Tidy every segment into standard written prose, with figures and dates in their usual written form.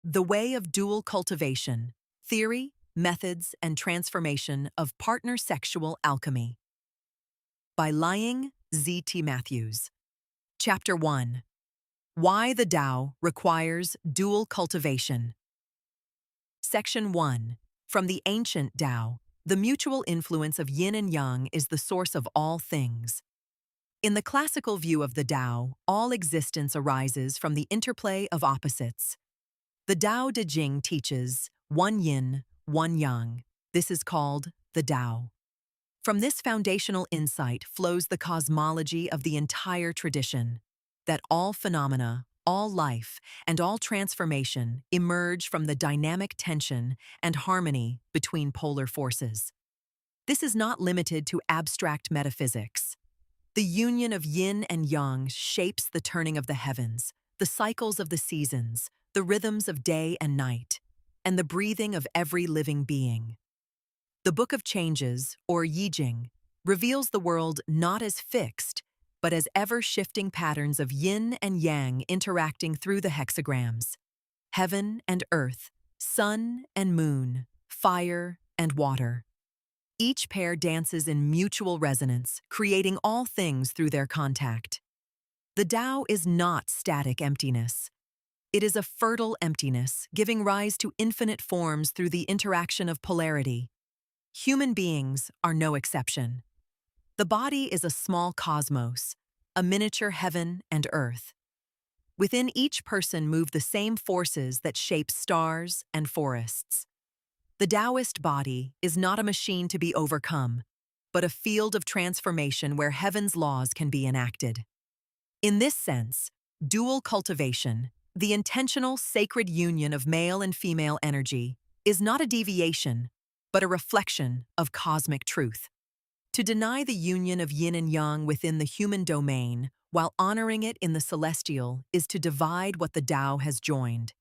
The Way of Dual Cultivation, Theory, Methods, and Transformation of Partner Sexual Alchemy by Lying Z.T. Matthews. Chapter 1. Why the Tao Requires Dual Cultivation. Section 1. From the ancient Tao, the mutual influence of Yin and Yang is the source of all things. In the classical view of the Tao, all existence arises from the interplay of opposites. The Tao Te Ching teaches one yin, one yang. This is called the Tao. From this foundational insight flows the cosmology of the entire tradition, that all phenomena, all life, and all transformation emerge from the dynamic tension and harmony between polar forces. This is not limited to abstract metaphysics. The union of yin and yang shapes the turning of the heavens, the cycles of the seasons, the rhythms of day and night, and the breathing of every living being. The Book of Changes, or Yi Jing, reveals the world not as fixed, but as ever-shifting patterns of yin and yang interacting through the hexagrams. Heaven and earth, sun and moon, fire and water. Each pair dances in mutual resonance, creating all things through their contact. The Tao is not static emptiness. It is a fertile emptiness, giving rise to infinite forms through the interaction of polarity. Human beings are no exception. The body is a small cosmos, a miniature heaven and earth. Within each person move the same forces that shape stars and forests. The Daoist body is not a machine to be overcome, but a field of transformation where heaven's laws can be enacted. In this sense, dual cultivation, the intentional sacred union of male and female energy, is not a deviation, but a reflection of cosmic truth. To deny the union of yin and yang within the human domain while honoring it in the celestial is to divide what the Tao has joined.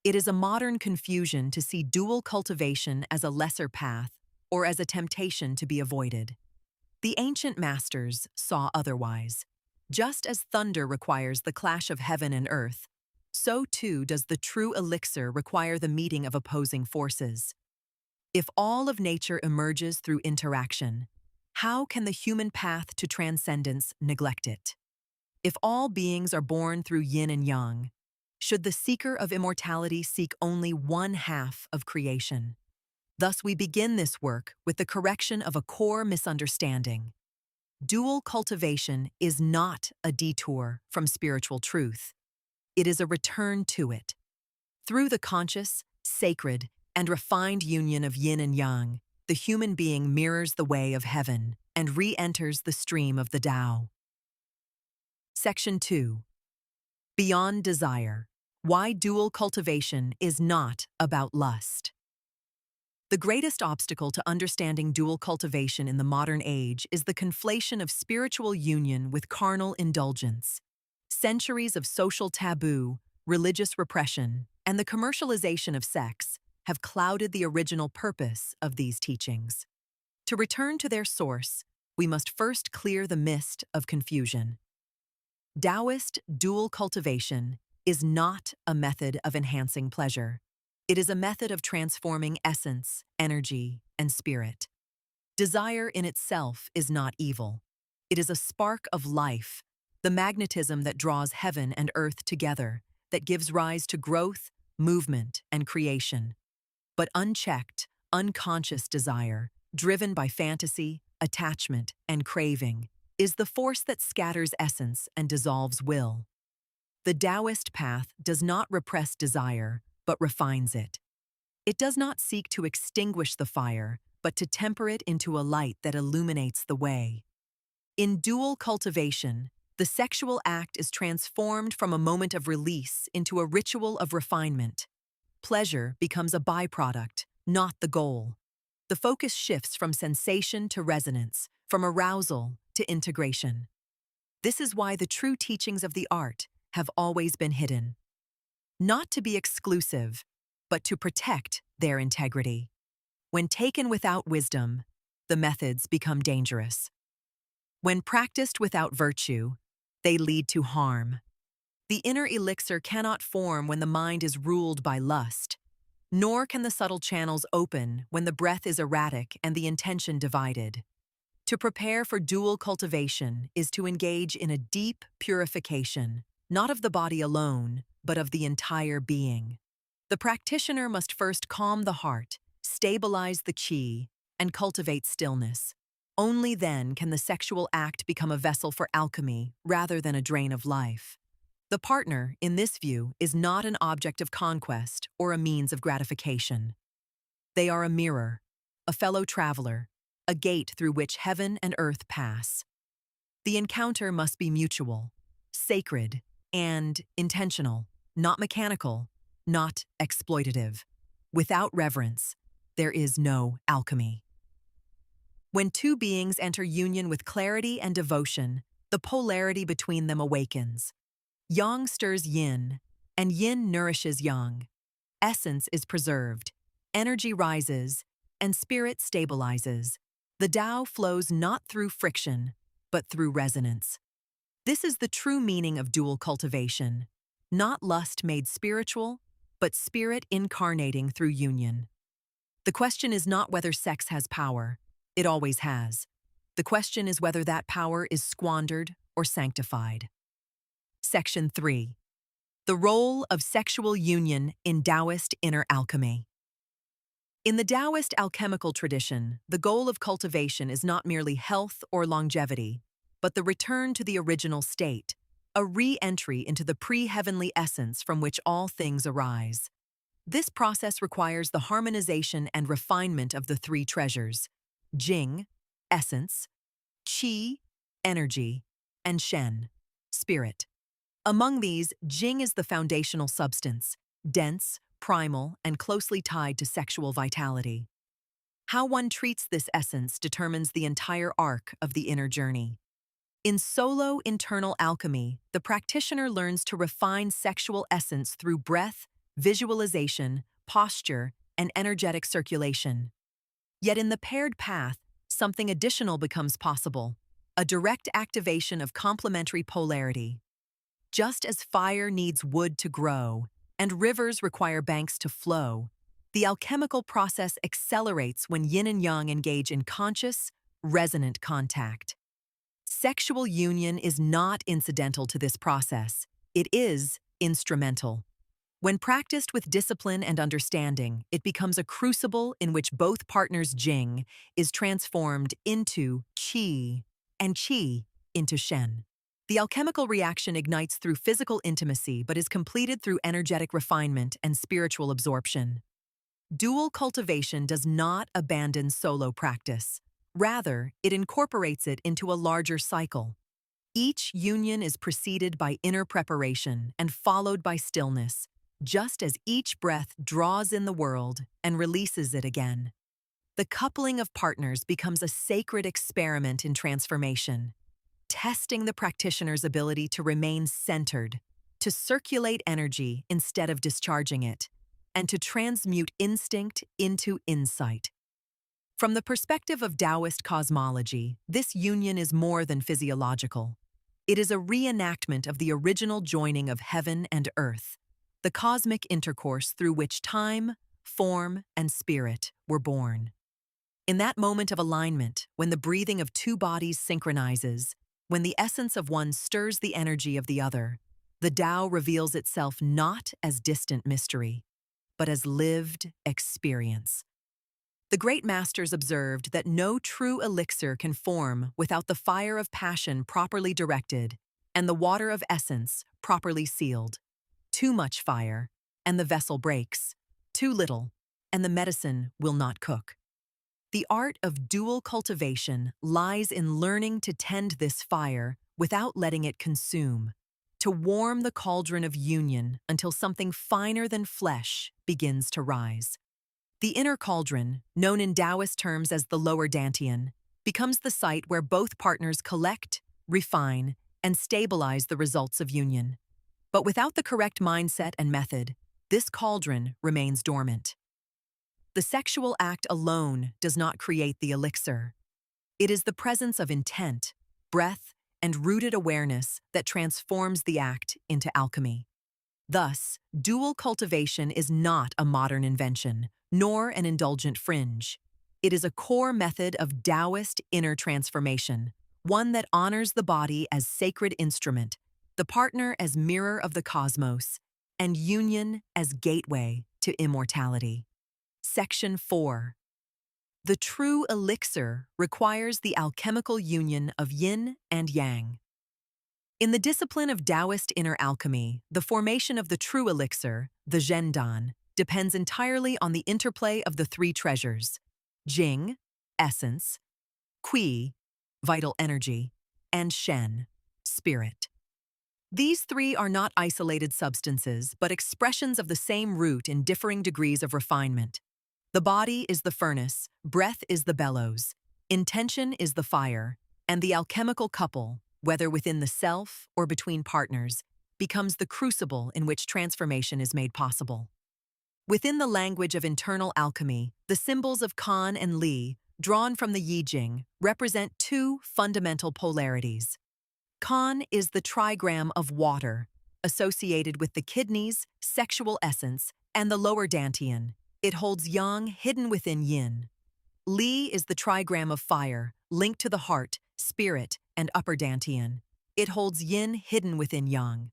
It is a modern confusion to see dual cultivation as a lesser path or as a temptation to be avoided. The ancient masters saw otherwise. Just as thunder requires the clash of heaven and earth, so too does the true elixir require the meeting of opposing forces. If all of nature emerges through interaction, how can the human path to transcendence neglect it? If all beings are born through yin and yang, should the seeker of immortality seek only one half of creation? Thus we begin this work with the correction of a core misunderstanding. Dual cultivation is not a detour from spiritual truth. It is a return to it. Through the conscious, sacred, and refined union of yin and yang, the human being mirrors the way of heaven and re-enters the stream of the Tao. Section 2. Beyond Desire. Why dual cultivation is not about lust. The greatest obstacle to understanding dual cultivation in the modern age is the conflation of spiritual union with carnal indulgence. Centuries of social taboo, religious repression, and the commercialization of sex have clouded the original purpose of these teachings. To return to their source, we must first clear the mist of confusion. Daoist dual cultivation is not a method of enhancing pleasure. It is a method of transforming essence, energy, and spirit. Desire in itself is not evil. It is a spark of life, the magnetism that draws heaven and earth together, that gives rise to growth, movement, and creation. But unchecked, unconscious desire, driven by fantasy, attachment, and craving, is the force that scatters essence and dissolves will. The Daoist path does not repress desire, but refines it. It does not seek to extinguish the fire, but to temper it into a light that illuminates the way. In dual cultivation, the sexual act is transformed from a moment of release into a ritual of refinement. Pleasure becomes a byproduct, not the goal. The focus shifts from sensation to resonance, from arousal to integration. This is why the true teachings of the art have always been hidden. Not to be exclusive, but to protect their integrity. When taken without wisdom, the methods become dangerous. When practiced without virtue, they lead to harm. The inner elixir cannot form when the mind is ruled by lust, nor can the subtle channels open when the breath is erratic and the intention divided. To prepare for dual cultivation is to engage in a deep purification, not of the body alone, but of the entire being. The practitioner must first calm the heart, stabilize the qi, and cultivate stillness. Only then can the sexual act become a vessel for alchemy rather than a drain of life. The partner, in this view, is not an object of conquest or a means of gratification. They are a mirror, a fellow traveler, a gate through which heaven and earth pass. The encounter must be mutual, sacred, and intentional, not mechanical, not exploitative. Without reverence, there is no alchemy. When two beings enter union with clarity and devotion, the polarity between them awakens. Yang stirs yin, and yin nourishes yang. Essence is preserved, energy rises, and spirit stabilizes. The Tao flows not through friction, but through resonance. This is the true meaning of dual cultivation, not lust made spiritual, but spirit incarnating through union. The question is not whether sex has power. It always has. The question is whether that power is squandered or sanctified. Section 3. The role of sexual union in Daoist inner alchemy. In the Daoist alchemical tradition, the goal of cultivation is not merely health or longevity, but the return to the original state, a re-entry into the pre-heavenly essence from which all things arise. This process requires the harmonization and refinement of the three treasures: Jing, essence; Qi, energy; and Shen, spirit. Among these, Jing is the foundational substance, dense, primal, and closely tied to sexual vitality. How one treats this essence determines the entire arc of the inner journey. In solo internal alchemy, the practitioner learns to refine sexual essence through breath, visualization, posture, and energetic circulation. Yet in the paired path, something additional becomes possible: a direct activation of complementary polarity. Just as fire needs wood to grow, and rivers require banks to flow, the alchemical process accelerates when yin and yang engage in conscious, resonant contact. Sexual union is not incidental to this process. It is instrumental. When practiced with discipline and understanding, it becomes a crucible in which both partners' Jing is transformed into Qi and Qi into Shen. The alchemical reaction ignites through physical intimacy but is completed through energetic refinement and spiritual absorption. Dual cultivation does not abandon solo practice. Rather, it incorporates it into a larger cycle. Each union is preceded by inner preparation and followed by stillness, just as each breath draws in the world and releases it again. The coupling of partners becomes a sacred experiment in transformation, testing the practitioner's ability to remain centered, to circulate energy instead of discharging it, and to transmute instinct into insight. From the perspective of Daoist cosmology, this union is more than physiological. It is a reenactment of the original joining of heaven and earth, the cosmic intercourse through which time, form, and spirit were born. In that moment of alignment, when the breathing of two bodies synchronizes, when the essence of one stirs the energy of the other, the Tao reveals itself not as distant mystery, but as lived experience. The great masters observed that no true elixir can form without the fire of passion properly directed and the water of essence properly sealed. Too much fire, and the vessel breaks. Too little, and the medicine will not cook. The art of dual cultivation lies in learning to tend this fire without letting it consume, to warm the cauldron of union until something finer than flesh begins to rise. The inner cauldron, known in Daoist terms as the lower dantian, becomes the site where both partners collect, refine, and stabilize the results of union. But without the correct mindset and method, this cauldron remains dormant. The sexual act alone does not create the elixir. It is the presence of intent, breath, and rooted awareness that transforms the act into alchemy. Thus, dual cultivation is not a modern invention, nor an indulgent fringe. It is a core method of Daoist inner transformation, one that honors the body as sacred instrument, the partner as mirror of the cosmos, and union as gateway to immortality. Section 4. The true elixir requires the alchemical union of yin and yang. In the discipline of Daoist inner alchemy, the formation of the true elixir, the zhendan, depends entirely on the interplay of the three treasures: jing, essence; qi, vital energy; and shen, spirit. These three are not isolated substances, but expressions of the same root in differing degrees of refinement. The body is the furnace, breath is the bellows, intention is the fire, and the alchemical couple, whether within the self or between partners, becomes the crucible in which transformation is made possible. Within the language of internal alchemy, the symbols of Kan and Li, drawn from the Yi Jing, represent two fundamental polarities. Kan is the trigram of water, associated with the kidneys, sexual essence, and the lower dantian. It holds yang hidden within yin. Li is the trigram of fire, linked to the heart, spirit, and upper dantian. It holds yin hidden within yang.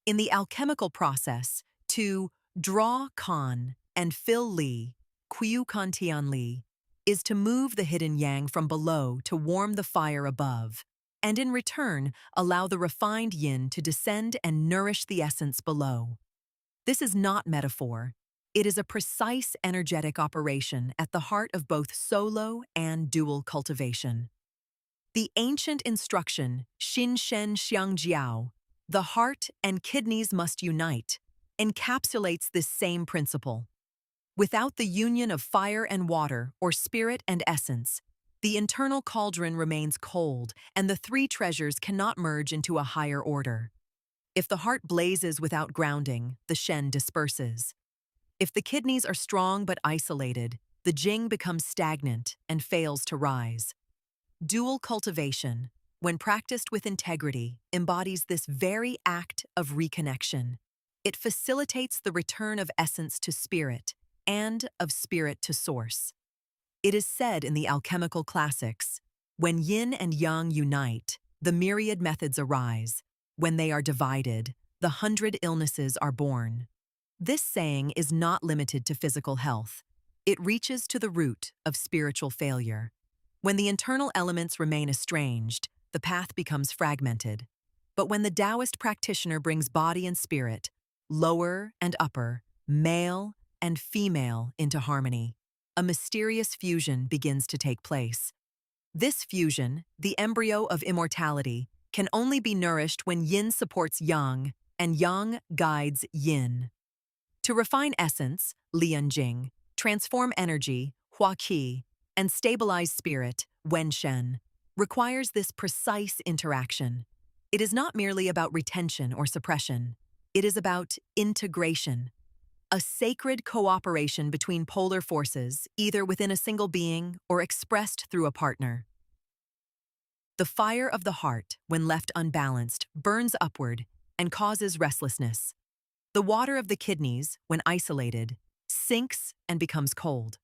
In the alchemical process, to draw kan and fill li, qiu kan tian li, is to move the hidden yang from below to warm the fire above, and in return allow the refined yin to descend and nourish the essence below. This is not metaphor. It is a precise energetic operation at the heart of both solo and dual cultivation. The ancient instruction, Xin Shen Xiang Jiao, the heart and kidneys must unite, encapsulates this same principle. Without the union of fire and water, or spirit and essence, the internal cauldron remains cold, and the three treasures cannot merge into a higher order. If the heart blazes without grounding, the Shen disperses. If the kidneys are strong but isolated, the Jing becomes stagnant and fails to rise. Dual cultivation, when practiced with integrity, embodies this very act of reconnection. It facilitates the return of essence to spirit and of spirit to source. It is said in the alchemical classics, when yin and yang unite, the myriad methods arise. When they are divided, the 100 illnesses are born. This saying is not limited to physical health. It reaches to the root of spiritual failure. When the internal elements remain estranged, the path becomes fragmented. But when the Daoist practitioner brings body and spirit, lower and upper, male and female, into harmony, a mysterious fusion begins to take place. This fusion, the embryo of immortality, can only be nourished when yin supports yang and yang guides yin. To refine essence, Lian Jing, transform energy, Hua Qi, and stabilize spirit, Wen Shen, requires this precise interaction. It is not merely about retention or suppression. It is about integration, a sacred cooperation between polar forces, either within a single being or expressed through a partner. The fire of the heart, when left unbalanced, burns upward and causes restlessness. The water of the kidneys, when isolated, sinks and becomes cold.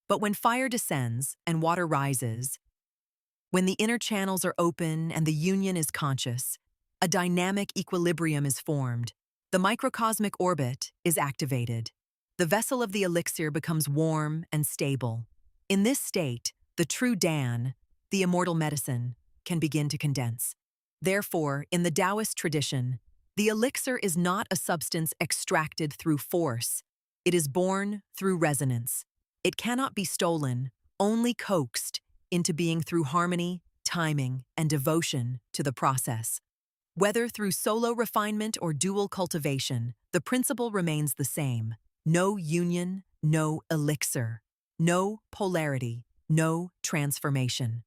But when fire descends and water rises, when the inner channels are open and the union is conscious, a dynamic equilibrium is formed. The microcosmic orbit is activated. The vessel of the elixir becomes warm and stable. In this state, the true Dan, the immortal medicine, can begin to condense. Therefore, in the Daoist tradition, the elixir is not a substance extracted through force. It is born through resonance. It cannot be stolen, only coaxed into being through harmony, timing, and devotion to the process. Whether through solo refinement or dual cultivation, the principle remains the same. No union, no elixir. No polarity, no transformation.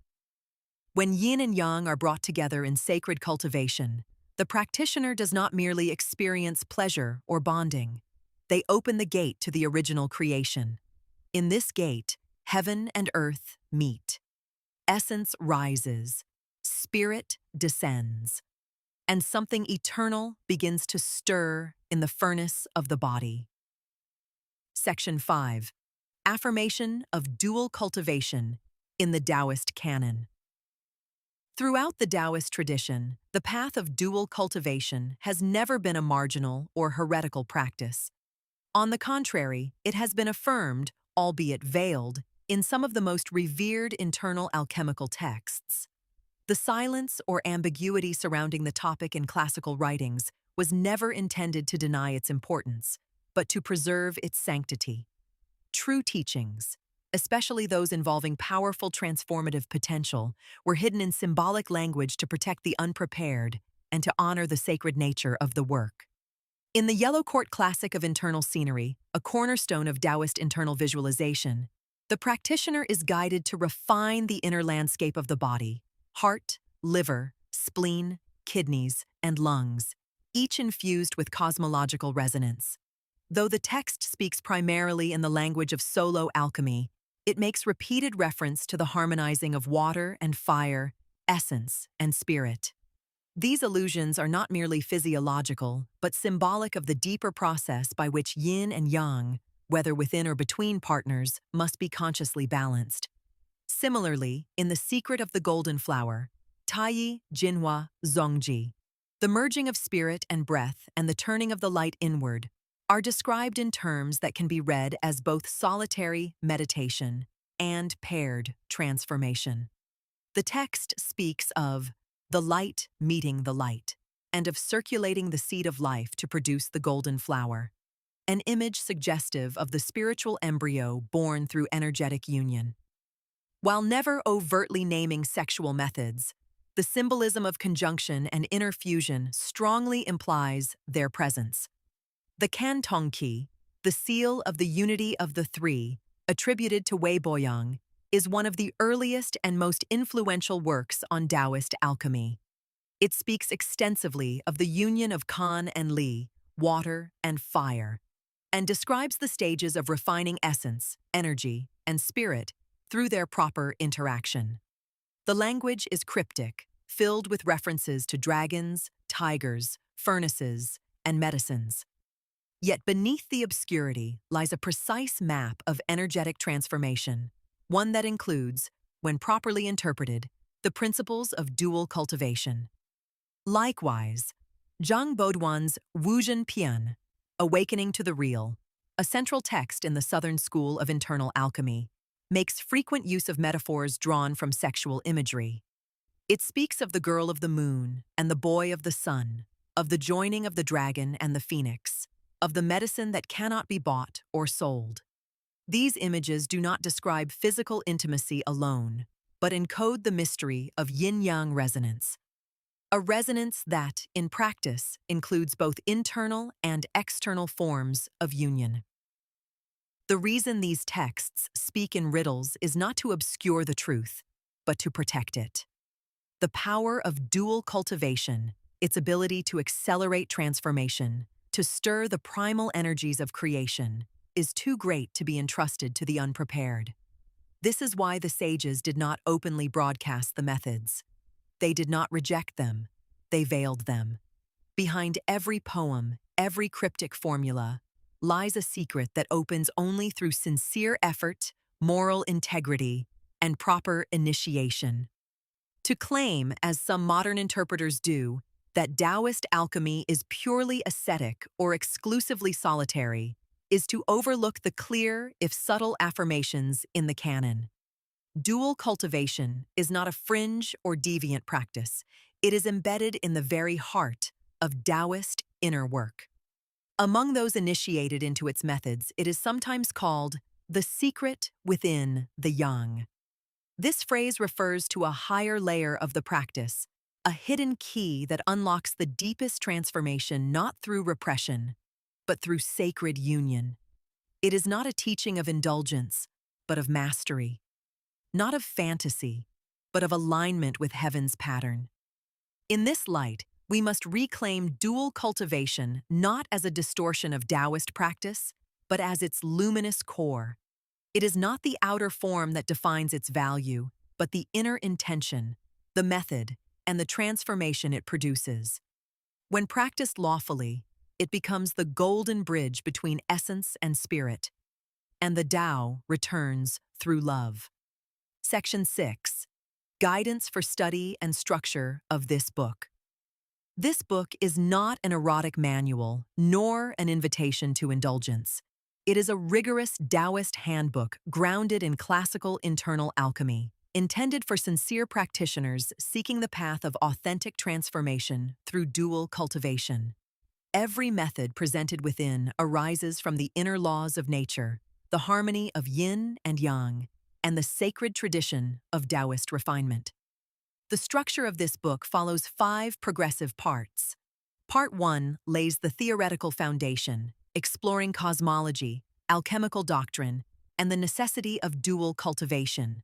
When yin and yang are brought together in sacred cultivation, the practitioner does not merely experience pleasure or bonding. They open the gate to the original creation. In this gate, heaven and earth meet. Essence rises. spirit descends, and something eternal begins to stir in the furnace of the body. Section 5. Affirmation of dual cultivation in the Daoist canon. Throughout the Daoist tradition, the path of dual cultivation has never been a marginal or heretical practice. On the contrary, it has been affirmed, albeit veiled, in some of the most revered internal alchemical texts. The silence or ambiguity surrounding the topic in classical writings was never intended to deny its importance, but to preserve its sanctity. True teachings, especially those involving powerful transformative potential, were hidden in symbolic language to protect the unprepared and to honor the sacred nature of the work. In the Yellow Court Classic of Internal Scenery, a cornerstone of Daoist internal visualization, the practitioner is guided to refine the inner landscape of the body: heart, liver, spleen, kidneys, and lungs, each infused with cosmological resonance. Though the text speaks primarily in the language of solo alchemy, it makes repeated reference to the harmonizing of water and fire, essence and spirit. These allusions are not merely physiological, but symbolic of the deeper process by which yin and yang, whether within or between partners, must be consciously balanced. Similarly, in The Secret of the Golden Flower, Taiyi Jinhua Zongji, the merging of spirit and breath and the turning of the light inward are described in terms that can be read as both solitary meditation and paired transformation. The text speaks of the light meeting the light and of circulating the seed of life to produce the golden flower, an image suggestive of the spiritual embryo born through energetic union. While never overtly naming sexual methods, the symbolism of conjunction and inner fusion strongly implies their presence. The Cantongqi, the seal of the unity of the three, attributed to Wei Boyang, is one of the earliest and most influential works on Daoist alchemy. It speaks extensively of the union of Kan and Li, water and fire, and describes the stages of refining essence, energy, and spirit through their proper interaction. The language is cryptic, filled with references to dragons, tigers, furnaces, and medicines. Yet beneath the obscurity lies a precise map of energetic transformation, one that includes, when properly interpreted, the principles of dual cultivation. Likewise, Zhang Boduan's Wuzhen Pian, Awakening to the Real, a central text in the Southern School of Internal Alchemy, makes frequent use of metaphors drawn from sexual imagery. It speaks of the girl of the moon and the boy of the sun, of the joining of the dragon and the phoenix, of the medicine that cannot be bought or sold. These images do not describe physical intimacy alone, but encode the mystery of yin-yang resonance, a resonance that, in practice, includes both internal and external forms of union. The reason these texts speak in riddles is not to obscure the truth, but to protect it. The power of dual cultivation, its ability to accelerate transformation, to stir the primal energies of creation, is too great to be entrusted to the unprepared. This is why the sages did not openly broadcast the methods. They did not reject them, they veiled them. Behind every poem, every cryptic formula, lies a secret that opens only through sincere effort, moral integrity, and proper initiation. To claim, as some modern interpreters do, that Daoist alchemy is purely ascetic or exclusively solitary is to overlook the clear, if subtle, affirmations in the canon. Dual cultivation is not a fringe or deviant practice. It is embedded in the very heart of Daoist inner work. Among those initiated into its methods, it is sometimes called the secret within the yang. This phrase refers to a higher layer of the practice, a hidden key that unlocks the deepest transformation not through repression, but through sacred union. It is not a teaching of indulgence, but of mastery. Not of fantasy, but of alignment with heaven's pattern. In this light, we must reclaim dual cultivation not as a distortion of Daoist practice, but as its luminous core. It is not the outer form that defines its value, but the inner intention, the method, and the transformation it produces. When practiced lawfully, it becomes the golden bridge between essence and spirit, and the Tao returns through love. Section 6. Guidance for study and structure of this book. This book is not an erotic manual, nor an invitation to indulgence. It is a rigorous Daoist handbook grounded in classical internal alchemy, intended for sincere practitioners seeking the path of authentic transformation through dual cultivation. Every method presented within arises from the inner laws of nature, the harmony of Yin and Yang, and the sacred tradition of Daoist refinement. The structure of this book follows 5 progressive parts. Part 1 lays the theoretical foundation, exploring cosmology, alchemical doctrine, and the necessity of dual cultivation.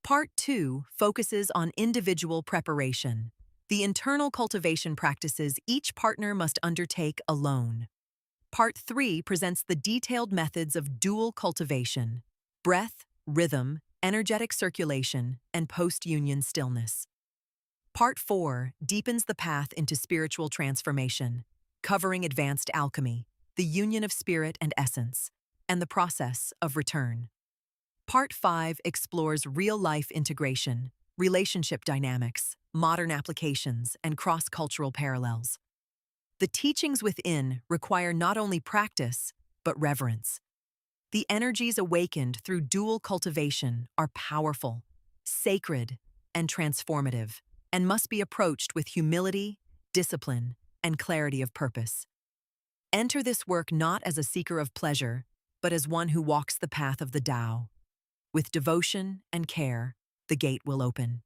Part 2 focuses on individual preparation, the internal cultivation practices each partner must undertake alone. Part 3 presents the detailed methods of dual cultivation: breath, rhythm, energetic circulation, and post-union stillness. Part 4 deepens the path into spiritual transformation, covering advanced alchemy, the union of spirit and essence, and the process of return. Part 5 explores real-life integration, relationship dynamics, modern applications, and cross-cultural parallels. The teachings within require not only practice, but reverence. The energies awakened through dual cultivation are powerful, sacred, and transformative, and must be approached with humility, discipline, and clarity of purpose. Enter this work not as a seeker of pleasure, but as one who walks the path of the Tao. With devotion and care, the gate will open.